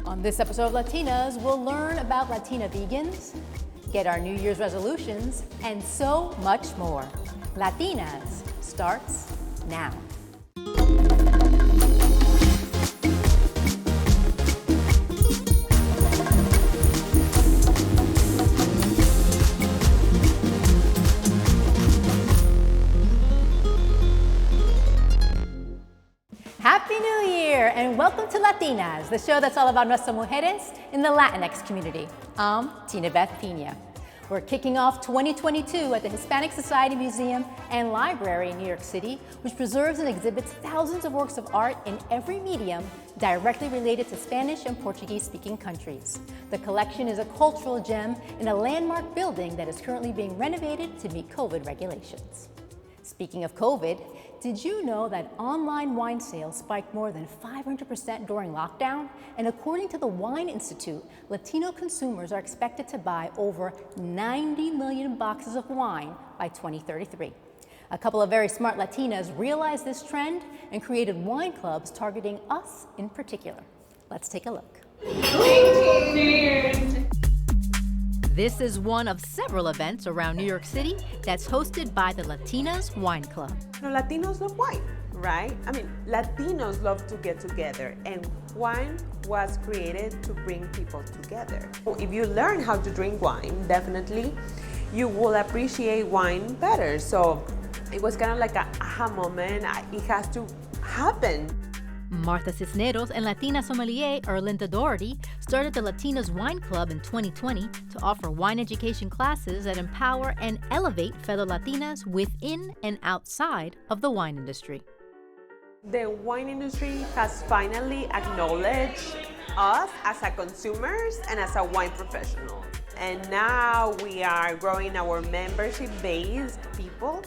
On this episode of Latinas, we'll learn about Latina vegans, get our New Year's resolutions, and so much more. Latinas starts now. Happy New Year and welcome to Latinas, the show that's all about nuestras mujeres in the Latinx community. I'm Tinabeth Piña. We're kicking off 2022 at the Hispanic Society Museum and Library in New York City, which preserves and exhibits thousands of works of art in every medium directly related to Spanish and Portuguese-speaking countries. The collection is a cultural gem in a landmark building that is currently being renovated to meet COVID regulations. Speaking of COVID, did you know that online wine sales spiked more than 500% during lockdown? And according to the Wine Institute, Latino consumers are expected to buy over 90 million boxes of wine by 2033. A couple of very smart Latinas realized this trend and created wine clubs targeting us in particular. Let's take a look. Cheers. This is one of several events around New York City that's hosted by the Latinas Wine Club. Latinos love wine, right? I mean, Latinos love to get together, and wine was created to bring people together. If you learn how to drink wine, definitely you will appreciate wine better. So it was kind of like an aha moment. It has to happen. Martha Cisneros and Latina sommelier Erlinda Doherty started the Latinas Wine Club in 2020 to offer wine education classes that empower and elevate fellow Latinas within and outside of the wine industry. The wine industry has finally acknowledged us as a consumers and as a wine professional. And now we are growing our membership-based people.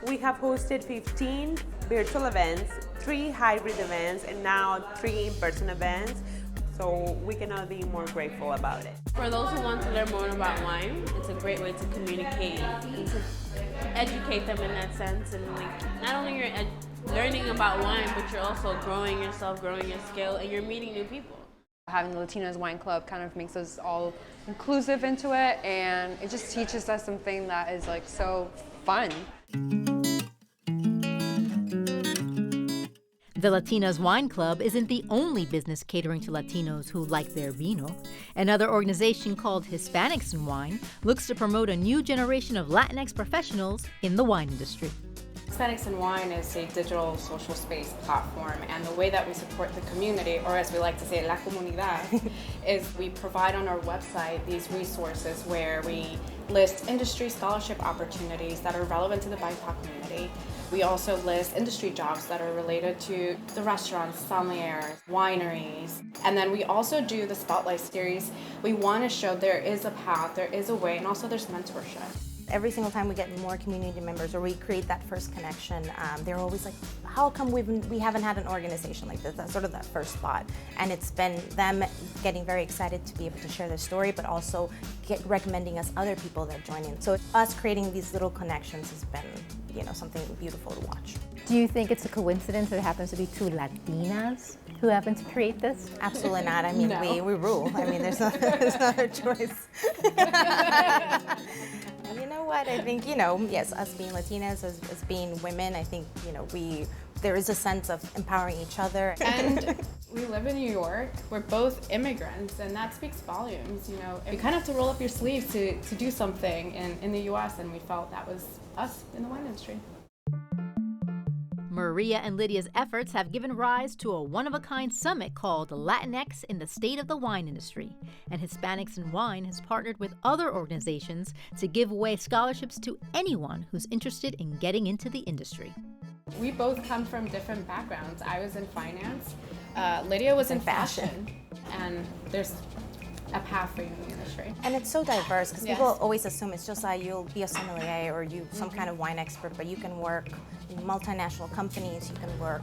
We have hosted 15 virtual events, 3 hybrid events, and now 3 in-person events. So we cannot be more grateful about it. For those who want to learn more about wine, it's a great way to communicate and to educate them in that sense. And like, not only you're learning about wine, but you're also growing yourself, growing your skill, and you're meeting new people. Having the Latinas Wine Club kind of makes us all inclusive into it, and it just teaches us something that is like so fun. The Latinas Wine Club isn't the only business catering to Latinos who like their vino. Another organization called Hispanics and Wine looks to promote a new generation of Latinx professionals in the wine industry. Hispanics and Wine is a digital social space platform, and the way that we support the community, or as we like to say, la comunidad, is we provide on our website these resources where we list industry scholarship opportunities that are relevant to the BIPOC community. We also list industry jobs that are related to the restaurants, sommeliers, wineries. And then we also do the Spotlight series. We want to show there is a path, there is a way, and also there's mentorship. Every single time we get more community members or we create that first connection, they're always like, how come we haven't had an organization like this? That's sort of that first spot. And it's been them getting very excited to be able to share their story, but also recommending us other people that join in. So us creating these little connections has been, something beautiful to watch. Do you think it's a coincidence that it happens to be 2 Latinas who happen to create this? Absolutely not. I mean, No. we rule. I mean, there's no other choice. You know what? I think, yes, us being Latinas, as being women, I think, there is a sense of empowering each other. And we live in New York. We're both immigrants, and that speaks volumes. You kind of have to roll up your sleeves to do something in the U.S., and we felt that was us in the wine industry. Maria and Lydia's efforts have given rise to a one-of-a-kind summit called Latinx in the State of the Wine Industry, and Hispanics in Wine has partnered with other organizations to give away scholarships to anyone who's interested in getting into the industry. We both come from different backgrounds. I was in finance. Lydia was in fashion. And there's a path for you in the industry. And it's so diverse because Yes. people always assume it's just like you'll be a sommelier or you some kind of wine expert, but you can work in multinational companies, you can work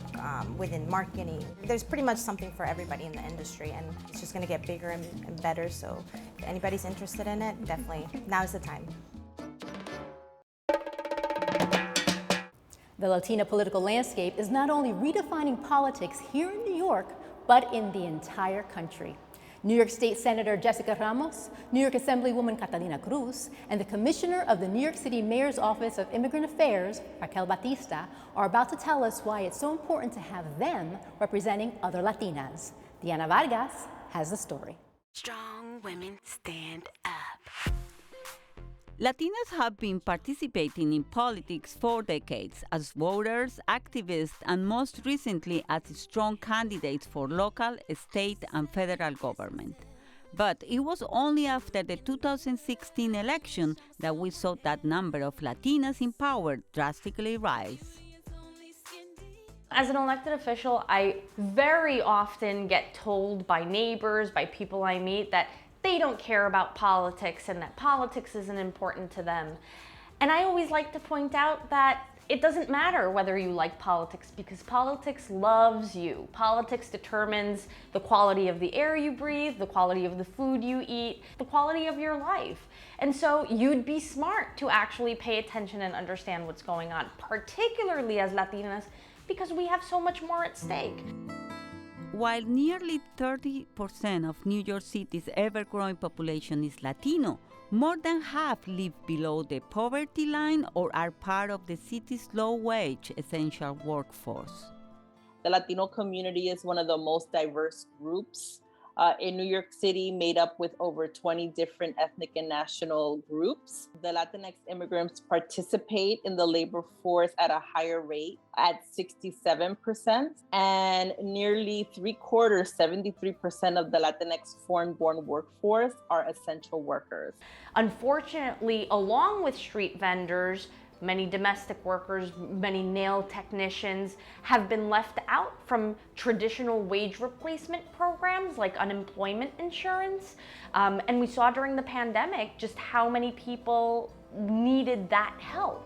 within marketing. There's pretty much something for everybody in the industry, and it's just going to get bigger and better. So if anybody's interested in it, definitely now's the time. The Latina political landscape is not only redefining politics here in New York, but in the entire country. New York State Senator Jessica Ramos, New York Assemblywoman Catalina Cruz, and the Commissioner of the New York City Mayor's Office of Immigrant Affairs, Raquel Batista, are about to tell us why it's so important to have them representing other Latinas. Diana Vargas has the story. Strong women stand up. Latinas have been participating in politics for decades as voters, activists, and most recently as strong candidates for local, state, and federal government. But it was only after the 2016 election that we saw that number of Latinas in power drastically rise. As an elected official, I very often get told by neighbors, by people I meet, that they don't care about politics and that politics isn't important to them. And I always like to point out that it doesn't matter whether you like politics because politics loves you. Politics determines the quality of the air you breathe, the quality of the food you eat, the quality of your life. And so you'd be smart to actually pay attention and understand what's going on, particularly as Latinas, because we have so much more at stake. While nearly 30% of New York City's ever-growing population is Latino, more than half live below the poverty line or are part of the city's low-wage essential workforce. The Latino community is one of the most diverse groups in New York City, made up with over 20 different ethnic and national groups. The Latinx immigrants participate in the labor force at a higher rate at 67%, and nearly 73% of the Latinx foreign-born workforce are essential workers. Unfortunately, along with street vendors, many domestic workers, many nail technicians have been left out from traditional wage replacement programs like unemployment insurance. And we saw during the pandemic just how many people needed that help.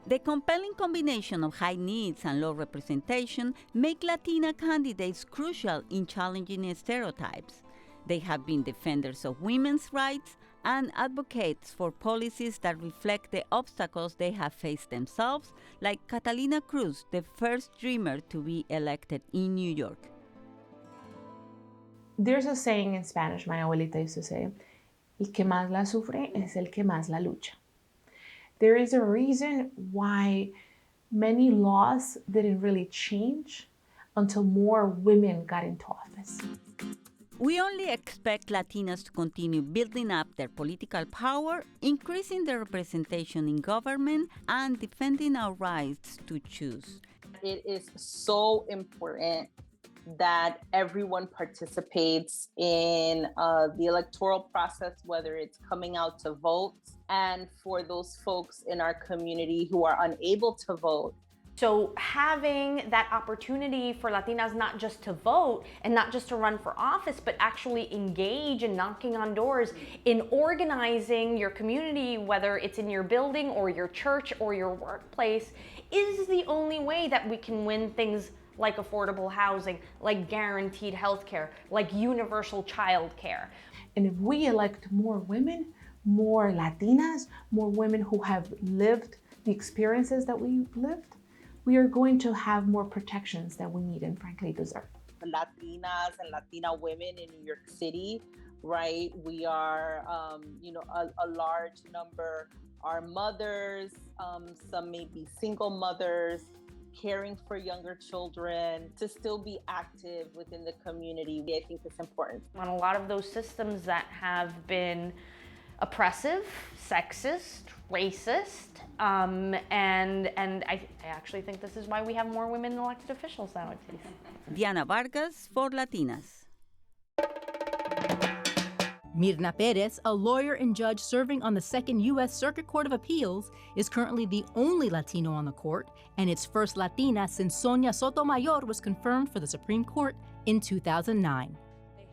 The compelling combination of high needs and low representation make Latina candidates crucial in challenging stereotypes. They have been defenders of women's rights and advocates for policies that reflect the obstacles they have faced themselves, like Catalina Cruz, the first Dreamer to be elected in New York. There's a saying in Spanish, my abuelita used to say, el que más la sufre es el que más la lucha. There is a reason why many laws didn't really change until more women got into office. We only expect Latinas to continue building up their political power, increasing their representation in government, and defending our rights to choose. It is so important that everyone participates in the electoral process, whether it's coming out to vote, and for those folks in our community who are unable to vote. So having that opportunity for Latinas not just to vote and not just to run for office, but actually engage in knocking on doors, in organizing your community, whether it's in your building or your church or your workplace, is the only way that we can win things like affordable housing, like guaranteed health care, like universal child care. And if we elect more women, more Latinas, more women who have lived the experiences that we've lived, we are going to have more protections that we need and frankly deserve. Latinas and Latina women in New York City, right? We are, a large number are mothers, some may be single mothers, caring for younger children. To still be active within the community, I think is important. On a lot of those systems that have been oppressive, sexist, racist, and I actually think this is why we have more women elected officials nowadays. Diana Vargas for Latinas. Myrna Perez, a lawyer and judge serving on the Second U.S. Circuit Court of Appeals, is currently the only Latino on the court, and its first Latina since Sonia Sotomayor was confirmed for the Supreme Court in 2009.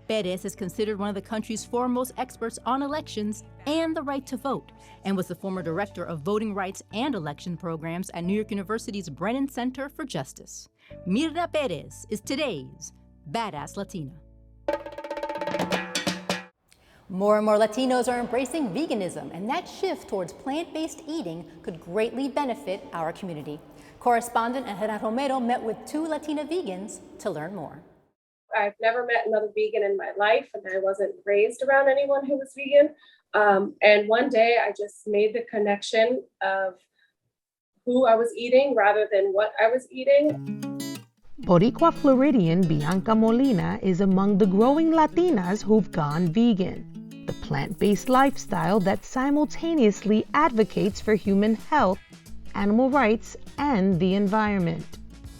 Perez is considered one of the country's foremost experts on elections and the right to vote, and was the former director of voting rights and election programs at New York University's Brennan Center for Justice. Myrna Perez is today's Badass Latina. More and more Latinos are embracing veganism, and that shift towards plant-based eating could greatly benefit our community. Correspondent Elena Romeo met with 2 Latina vegans to learn more. I've never met another vegan in my life, and I wasn't raised around anyone who was vegan. And one day I just made the connection of who I was eating rather than what I was eating. Boricua Floridian Bianca Molina is among the growing Latinas who've gone vegan, the plant-based lifestyle that simultaneously advocates for human health, animal rights, and the environment.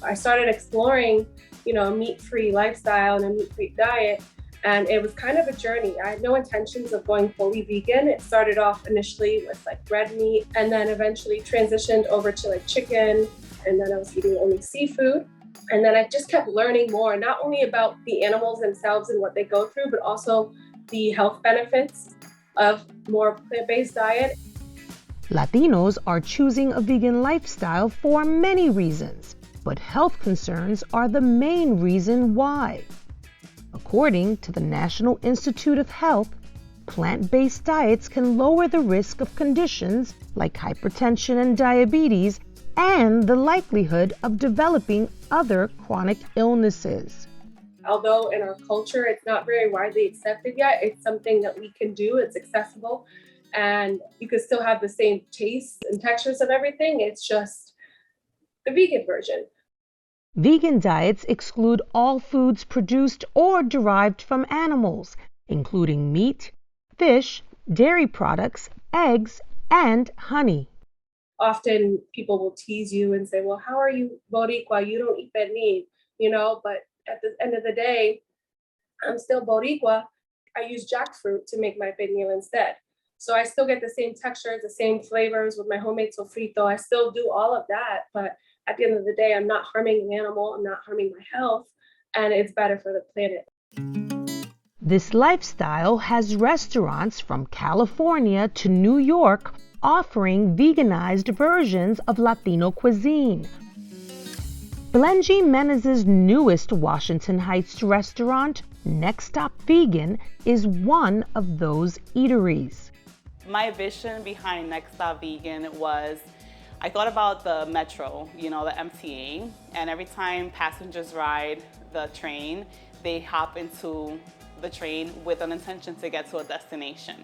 I started exploring, a meat-free lifestyle and a meat-free diet, and it was kind of a journey. I had no intentions of going fully vegan. It started off initially with like red meat, and then eventually transitioned over to like chicken, and then I was eating only seafood. And then I just kept learning more, not only about the animals themselves and what they go through, but also the health benefits of more plant-based diet. Latinos are choosing a vegan lifestyle for many reasons, but health concerns are the main reason why. According to the National Institute of Health, plant-based diets can lower the risk of conditions like hypertension and diabetes and the likelihood of developing other chronic illnesses. Although in our culture it's not very widely accepted yet, it's something that we can do, it's accessible, and you can still have the same tastes and textures of everything, it's just the vegan version. Vegan diets exclude all foods produced or derived from animals, including meat, fish, dairy products, eggs, and honey. Often people will tease you and say, well, how are you Boricua? You don't eat red meat, but at the end of the day, I'm still Boricua. I use jackfruit to make my piña instead. So I still get the same textures, the same flavors with my homemade sofrito. I still do all of that, but at the end of the day, I'm not harming the animal, I'm not harming my health, and it's better for the planet. This lifestyle has restaurants from California to New York offering veganized versions of Latino cuisine. Blenji Menez's newest Washington Heights restaurant, Next Stop Vegan, is one of those eateries. My vision behind Next Stop Vegan was, I thought about the metro, the MTA, and every time passengers ride the train, they hop into the train with an intention to get to a destination.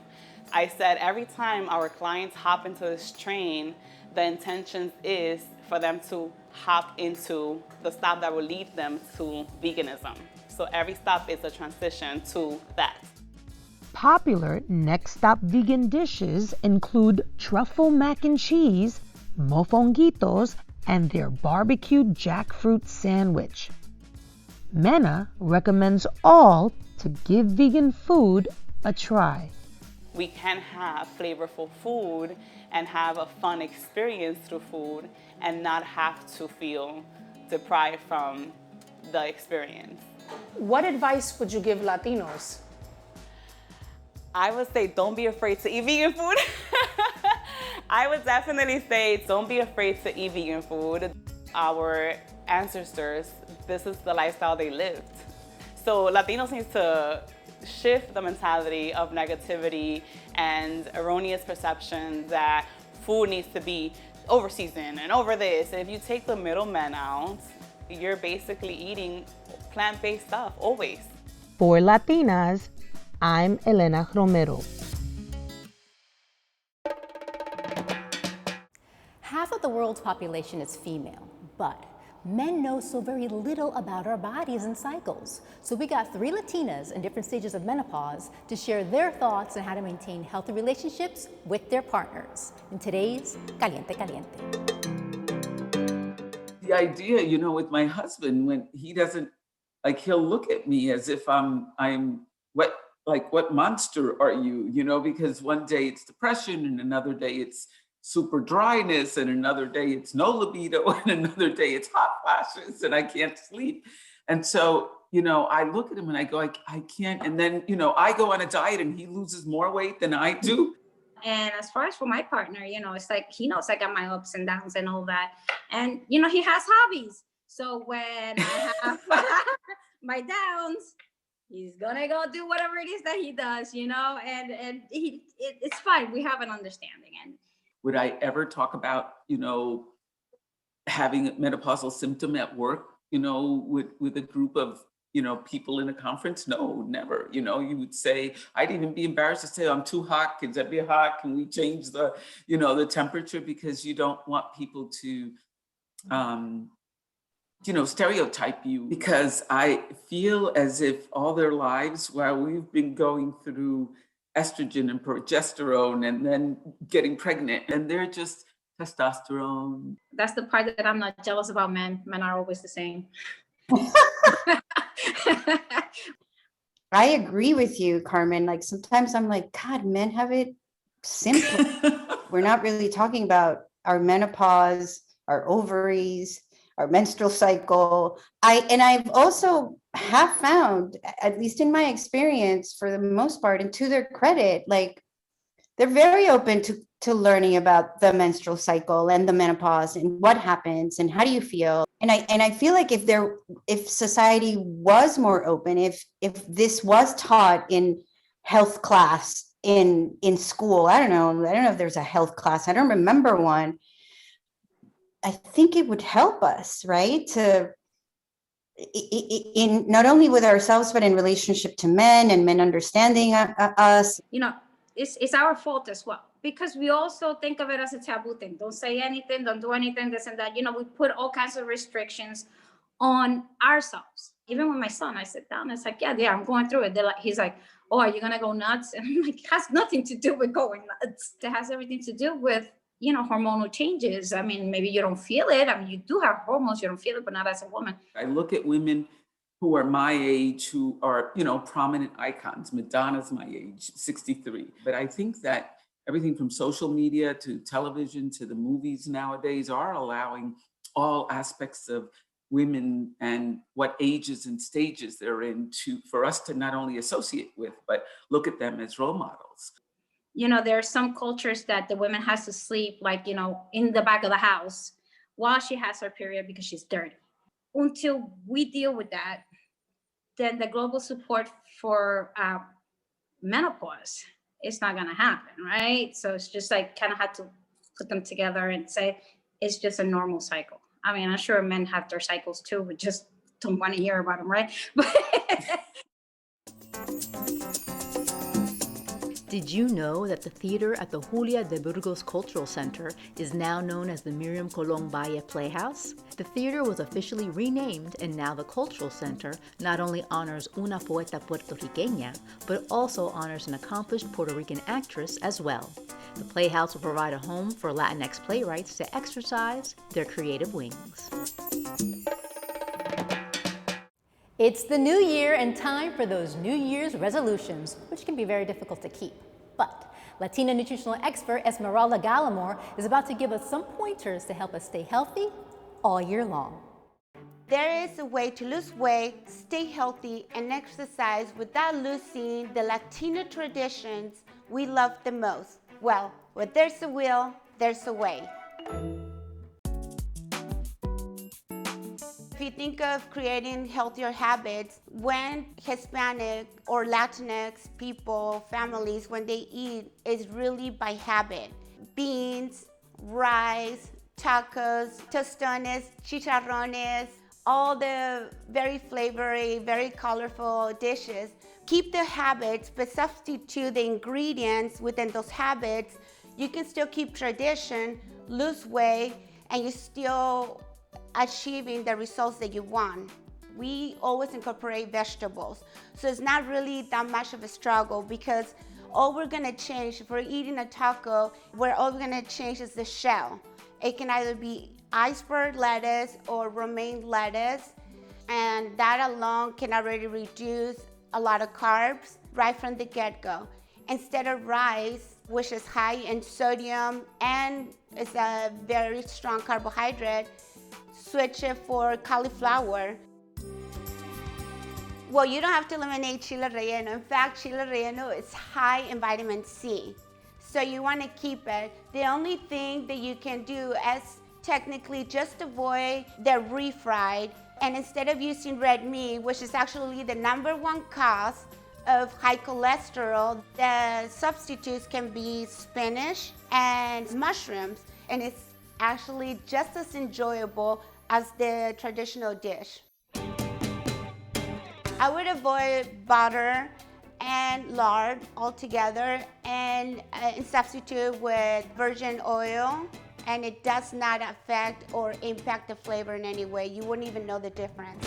I said every time our clients hop into this train, the intention is for them to hop into the stop that will lead them to veganism. So every stop is a transition to that. Popular Next Stop Vegan dishes include truffle mac and cheese, mofonguitos, and their barbecued jackfruit sandwich. Myrna recommends all to give vegan food a try. We can have flavorful food and have a fun experience through food and not have to feel deprived from the experience. What advice would you give Latinos? I would say don't be afraid to eat vegan food. I would definitely say don't be afraid to eat vegan food. Our ancestors, this is the lifestyle they lived. So Latinos need to shift the mentality of negativity and erroneous perceptions that food needs to be over seasoned and over this. And if you take the middleman out, you're basically eating plant-based stuff always. For Latinas, I'm Elena Romeo. Half of the world's population is female, but men know so very little about our bodies and cycles. So we got 3 Latinas in different stages of menopause to share their thoughts on how to maintain healthy relationships with their partners in today's Caliente Caliente. The idea, with my husband, when he doesn't, he'll look at me as if I'm what monster are you, because one day it's depression and another day it's super dryness and another day it's no libido and another day it's hot flashes and I can't sleep. And so, I look at him and I go, I can't. And then, I go on a diet and he loses more weight than I do. And as far as for my partner, it's like he knows I got my ups and downs and all that. And, he has hobbies. So when I have my downs, he's gonna go do whatever it is that he does, and it's fine. We have an understanding. And would I ever talk about, having a menopausal symptom at work, with a group of people in a conference? No, never. You would say, I'd even be embarrassed to say, I'm too hot. Can that be hot? Can we change the, the temperature? Because you don't want people to, stereotype you, because I feel as if all their lives, while we've been going through estrogen and progesterone and then getting pregnant, and they're just testosterone. That's the part that I'm not jealous about men. Men are always the same. I agree with you, Carmen. Like sometimes I'm like, God, men have it simple. We're not really talking about our menopause, our ovaries, our menstrual cycle. I've also have found, at least in my experience, for the most part, and to their credit, like they're very open to learning about the menstrual cycle and the menopause and what happens and how do you feel. And I feel like if society was more open, if this was taught in health class in school, I don't know if there's a health class. I don't remember one. I think it would help us, right? In not only with ourselves, but in relationship to men and men understanding us. It's our fault as well, because we also think of it as a taboo thing. Don't say anything, don't do anything, this and that. We put all kinds of restrictions on ourselves. Even with my son, I sit down, it's like, yeah, I'm going through it. He's like, oh, are you gonna go nuts? And I'm like, it has nothing to do with going nuts. It has everything to do with, hormonal changes. I mean, maybe you don't feel it. I mean, you do have hormones, you don't feel it, but not as a woman. I look at women who are my age, who are, prominent icons. Madonna's my age, 63. But I think that everything from social media to television to the movies nowadays are allowing all aspects of women and what ages and stages they're in for us to not only associate with, but look at them as role models. There are some cultures that the woman has to sleep, like, in the back of the house while she has her period because she's dirty. Until we deal with that, then the global support for menopause is not going to happen, right? So it's just like kind of had to put them together and say it's just a normal cycle. I mean, I'm sure men have their cycles too, we just don't want to hear about them, right? Did you know that the theater at the Julia de Burgos Cultural Center is now known as the Miriam Colón Valle Playhouse? The theater was officially renamed, and now the Cultural Center not only honors una poeta puertorriqueña, but also honors an accomplished Puerto Rican actress as well. The Playhouse will provide a home for Latinx playwrights to exercise their creative wings. It's the new year and time for those New Year's resolutions, which can be very difficult to keep. But Latina nutritional expert Esmeralda Gallemore is about to give us some pointers to help us stay healthy all year long. There is a way to lose weight, stay healthy, and exercise without losing the Latina traditions we love the most. Well, where there's a will, there's a way. If you think of creating healthier habits, when Hispanic or Latinx people, families, when they eat, is really by habit. Beans, rice, tacos, tostones, chicharrones, all the very flavory, very colorful dishes. Keep the habits, but substitute the ingredients within those habits. You can still keep tradition, lose weight, and you still achieving the results that you want. We always incorporate vegetables, so it's not really that much of a struggle, because all we're gonna change, if we're eating a taco, all we're gonna change is the shell. It can either be iceberg lettuce or romaine lettuce, and that alone can already reduce a lot of carbs right from the get-go. Instead of rice, which is high in sodium and is a very strong carbohydrate, switch it for cauliflower. Well, you don't have to eliminate chile relleno. In fact, chile relleno is high in vitamin C. So you want to keep it. The only thing that you can do is technically just avoid the refried, and instead of using red meat, which is actually the #1 cause of high cholesterol, the substitutes can be spinach and mushrooms, and it's actually just as enjoyable as the traditional dish. I would avoid butter and lard altogether and substitute with virgin oil, and it does not affect or impact the flavor in any way. You wouldn't even know the difference.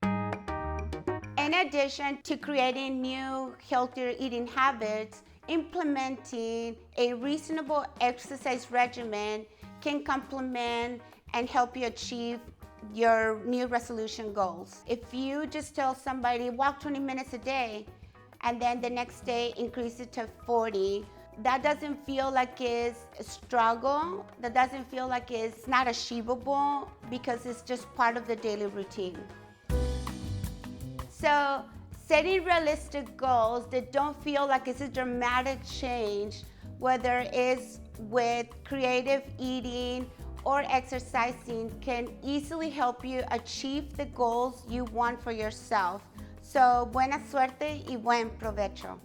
In addition to creating new, healthier eating habits, implementing a reasonable exercise regimen can complement and help you achieve your New Resolution goals. If you just tell somebody, walk 20 minutes a day, and then the next day increase it to 40, that doesn't feel like it's a struggle. That doesn't feel like it's not achievable because it's just part of the daily routine. So setting realistic goals that don't feel like it's a dramatic change, whether it's with creative eating or exercising, can easily help you achieve the goals you want for yourself. So buena suerte y buen provecho.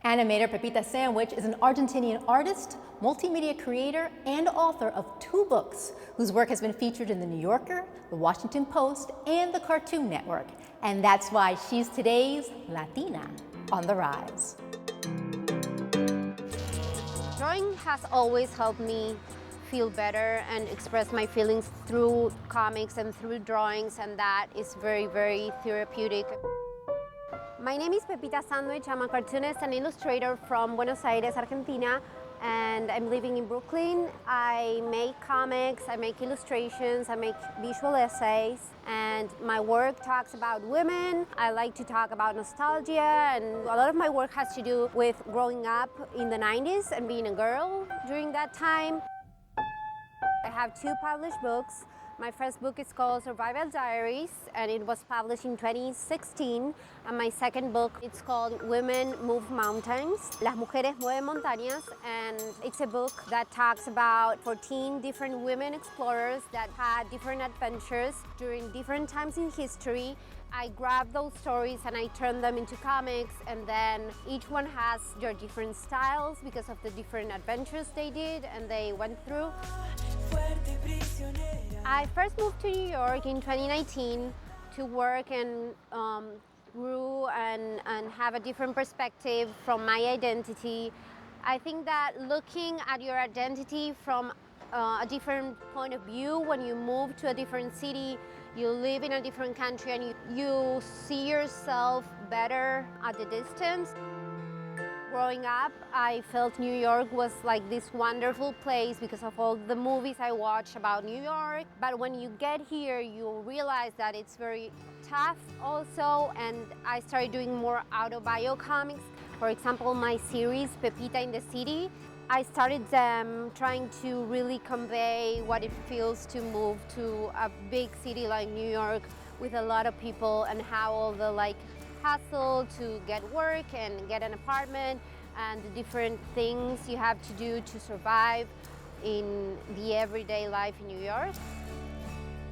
Animator Pepita Sandwich is an Argentinian artist, multimedia creator, and author of 2 books whose work has been featured in The New Yorker, The Washington Post, and the Cartoon Network. And that's why she's today's Latina on the Rise. Drawing has always helped me feel better and express my feelings through comics and through drawings, and that is very, very therapeutic. My name is Pepita Sandwich. I'm a cartoonist and illustrator from Buenos Aires, Argentina, and I'm living in Brooklyn. I make comics, I make illustrations, I make visual essays, and my work talks about women. I like to talk about nostalgia, and a lot of my work has to do with growing up in the 90s and being a girl during that time. I have 2 published books. My first book is called Survival Diaries, and it was published in 2016. And my second book, it's called Women Move Mountains, Las Mujeres Mueven Montañas, and it's a book that talks about 14 different women explorers that had different adventures during different times in history. I grab those stories and I turn them into comics, and then each one has their different styles because of the different adventures they did and they went through. I first moved to New York in 2019 to work and grew and have a different perspective from my identity. I think that looking at your identity from a different point of view, when you move to a different city, you live in a different country, and you see yourself better at the distance. Growing up, I felt New York was like this wonderful place because of all the movies I watched about New York. But when you get here, you realize that it's very tough also, and I started doing more auto-bio comics. For example, my series, Pepita in the City, I started trying to really convey what it feels to move to a big city like New York with a lot of people, and how all the hustle to get work and get an apartment and the different things you have to do to survive in the everyday life in New York.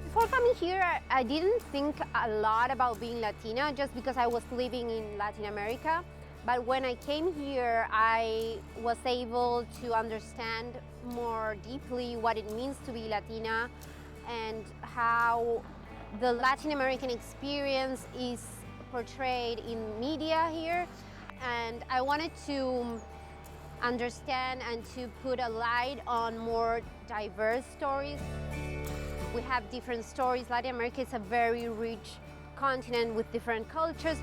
Before coming here, I didn't think a lot about being Latina just because I was living in Latin America. But when I came here, I was able to understand more deeply what it means to be Latina and how the Latin American experience is portrayed in media here. And I wanted to understand and to put a light on more diverse stories. We have different stories. Latin America is a very rich continent with different cultures.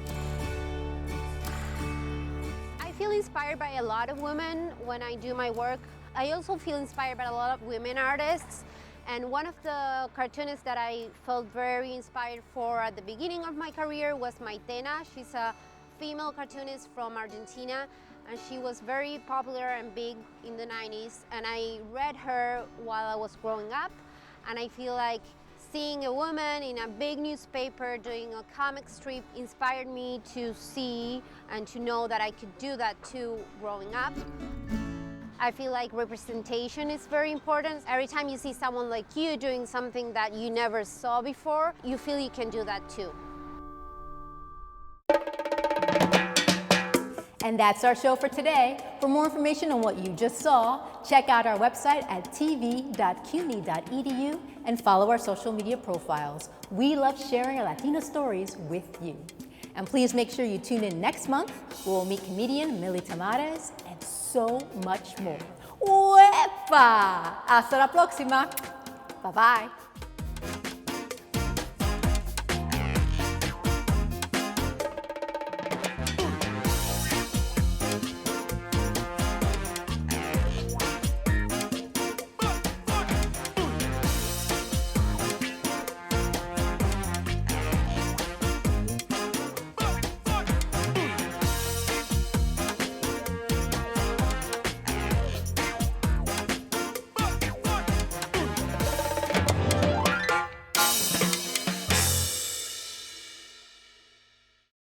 I feel inspired by a lot of women when I do my work. I also feel inspired by a lot of women artists. And one of the cartoonists that I felt very inspired for at the beginning of my career was Maitena. She's a female cartoonist from Argentina, and she was very popular and big in the 90s. And I read her while I was growing up, and I feel like seeing a woman in a big newspaper doing a comic strip inspired me to see and to know that I could do that too growing up. I feel like representation is very important. Every time you see someone like you doing something that you never saw before, you feel you can do that too. And that's our show for today. For more information on what you just saw, check out our website at tv.cuny.edu and follow our social media profiles. We love sharing our Latino stories with you. And please make sure you tune in next month, where we'll meet comedian Milly Tamares and so much more. ¡Uepa! Hasta la próxima. Bye-bye.